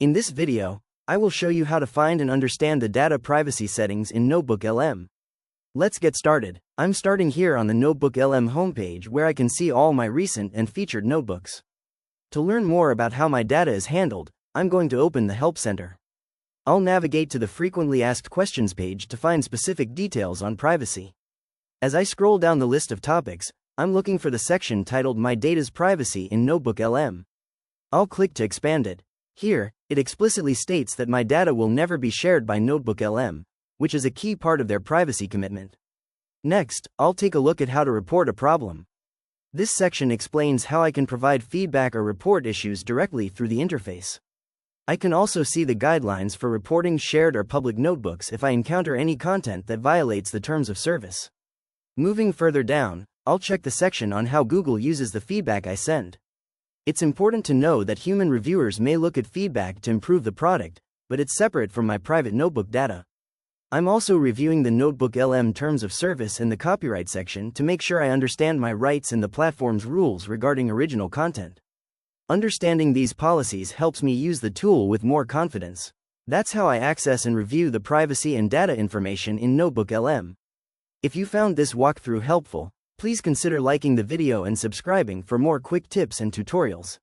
In this video, I will show you how to find and understand the data privacy settings in NotebookLM. Let's get started. I'm starting here on the NotebookLM homepage where I can see all my recent and featured notebooks. To learn more about how my data is handled, I'm going to open the Help Center. I'll navigate to the Frequently Asked Questions page to find specific details on privacy. As I scroll down the list of topics, I'm looking for the section titled My Data's Privacy in NotebookLM. I'll click to expand it. Here, it explicitly states that my data will never be shared by NotebookLM, which is a key part of their privacy commitment. Next, I'll take a look at how to report a problem. This section explains how I can provide feedback or report issues directly through the interface. I can also see the guidelines for reporting shared or public notebooks if I encounter any content that violates the terms of service. Moving further down, I'll check the section on how Google uses the feedback I send. It's important to know that human reviewers may look at feedback to improve the product, but it's separate from my private notebook data. I'm also reviewing the NotebookLM terms of service in the copyright section to make sure I understand my rights and the platform's rules regarding original content. Understanding these policies helps me use the tool with more confidence. That's how I access and review the privacy and data information in NotebookLM. If you found this walkthrough helpful, please consider liking the video and subscribing for more quick tips and tutorials.